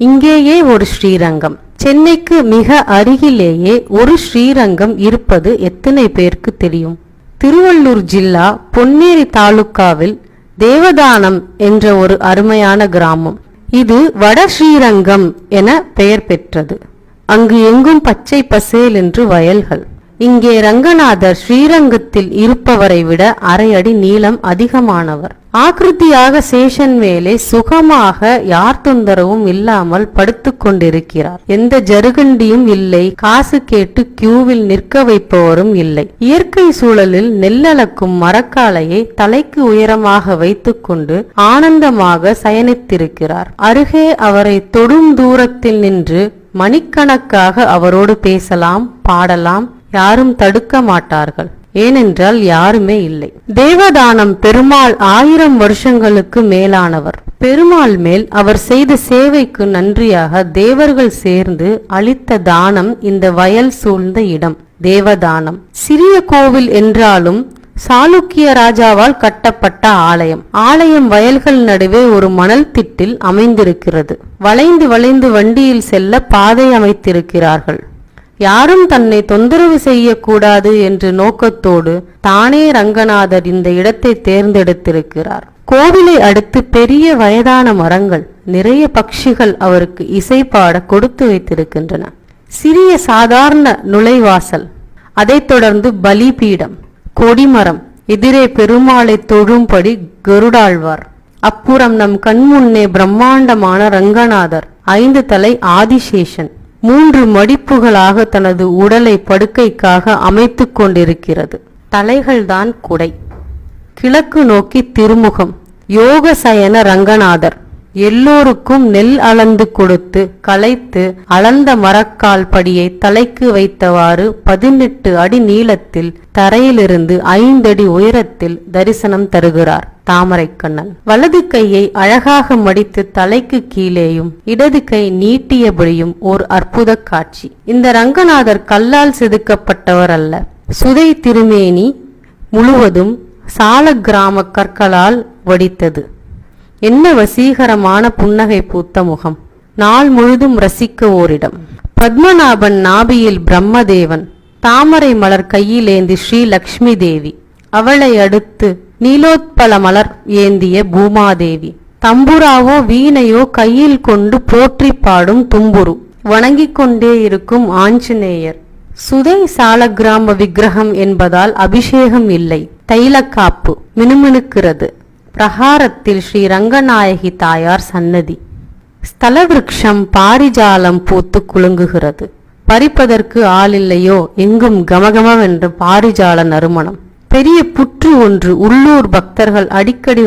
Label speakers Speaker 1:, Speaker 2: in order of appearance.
Speaker 1: இங்கேயே ஒரு ஸ்ரீரங்கம். சென்னைக்கு மிக அருகிலேயே ஒரு ஸ்ரீரங்கம் இருப்பது எத்தனை பேருக்கு தெரியும்? திருவள்ளூர் ஜில்லா பொன்னேரி தாலுக்காவில் தேவதானம் என்ற ஒரு அருமையான கிராமம். இது வட ஸ்ரீரங்கம் என பெயர் பெற்றது. அங்கு எங்கும் பச்சை பசேல் என்று வயல்கள். இங்கே ரங்கநாதர் ஸ்ரீரங்கத்தில் இருப்பவரை விட 1/2 அடி நீளம் அதிகமானவர். ஆக்கிருத்தியாக சேஷன் மேலே சுகமாக யார் தொந்தரவும் இல்லாமல் படுத்து கொண்டிருக்கிறார். எந்த ஜருகண்டியும் இல்லை, காசு கேட்டு கியூவில் நிற்க வைப்பவரும் இல்லை. இயற்கை சூழலில் நெல்லளக்கும் மரக்காலையை தலைக்கு உயரமாக வைத்துக் கொண்டு ஆனந்தமாக சயனித்திருக்கிறார். அருகே அவரை தொடும் தூரத்தில் நின்று மணிக்கணக்காக அவரோடு பேசலாம், பாடலாம். யாரும் தடுக்க மாட்டார்கள். ஏனென்றால் யாருமே இல்லை. தேவதானம் பெருமாள் 1000 வருஷங்களுக்கு மேலானவர். பெருமாள் மேல் அவர் செய்த சேவைக்கு நன்றியாக தேவர்கள் சேர்ந்து அளித்த தானம் இந்த வயல் சூழ்ந்த இடம் தேவதானம். சிறிய கோவில் என்றாலும் சாளுக்கிய ராஜாவால் கட்டப்பட்ட ஆலயம். ஆலயம் வயல்கள் நடுவே ஒரு மணல் திட்டில் அமைந்திருக்கிறது. வளைந்து வளைந்து வண்டியில் செல்ல பாதை அமைத்திருக்கிறார்கள். யாரும் தன்னை தொந்தரவு செய்யக்கூடாது என்ற நோக்கத்தோடு தானே ரங்கநாதர் இந்த இடத்தை தேர்ந்தெடுத்திருக்கிறார். கோவிலை அடுத்து பெரிய வயதான மரங்கள், நிறைய பட்சிகள் அவருக்கு இசைப்பாட கொடுத்து வைத்திருக்கின்றன. சிறிய சாதாரண நுழைவாசல், அதைத் தொடர்ந்து பலிபீடம், கொடிமரம், எதிரே பெருமாளை தொழும்படி கருடாழ்வார். அப்புறம் நம் கண்முன்னே பிரம்மாண்டமான ரங்கநாதர், 5 தலை ஆதிசேஷன் 3 மடிப்புகளாக தனது உடலை படுக்கைக்காக அமைத்து கொண்டிருக்கிறது. தலைகள்தான் குடை. கிழக்கு நோக்கி திருமுகம். யோக சயன ரங்கநாதர். எல்லோருக்கும் நெல் அளந்து கொடுத்து களைத்து அளந்த மரக்கால் படியை தலைக்கு வைத்தவாறு 18 அடி நீளத்தில் தரையிலிருந்து 5 அடி உயரத்தில் தரிசனம் தருகிறார் தாமரைக்கண்ணன். வலது கையை அழகாக மடித்து தலைக்கு கீழேயும் இடது கை நீட்டியபடியும் ஓர் அற்புத காட்சி. இந்த ரங்கநாதர் கல்லால் செதுக்கப்பட்டவர் அல்ல. சுதை திருமேனி முழுவதும் சால கிராம கற்களால் வடித்தது. என்ன வசீகரமான புன்னகை பூத்த முகம். நாள் முழுதும் ரசிக்க ஓரிடம். பத்மநாபன் நாபியில் பிரம்மதேவன், தாமரை மலர் கையிலேந்தி ஸ்ரீ லக்ஷ்மி தேவி, அவளை அடுத்து நீலோத்பல மலர் ஏந்திய பூமாதேவி, தம்புராவோ வீணையோ கையில் கொண்டு போற்றி பாடும் தும்புரு, வணங்கிக் கொண்டே இருக்கும் ஆஞ்சநேயர். சுதை சால கிராம விக்கிரகம் என்பதால் அபிஷேகம் இல்லை, தைலக்காப்பு மினுமினுக்கிறது. பிரகாரத்தில் ஸ்ரீ ரங்கநாயகி தாயார் சன்னதி. ஸ்தல விருட்சம் பாரிஜாலம் பூத்து குலுங்குகிறது. பறிப்பதற்கு ஆளில்லையோ, எங்கும் கமகமவென்று பாரிஜால நறுமணம். பெரிய புற்று ஒன்று உள்ளூர் பக்தர்கள் அடிக்கடி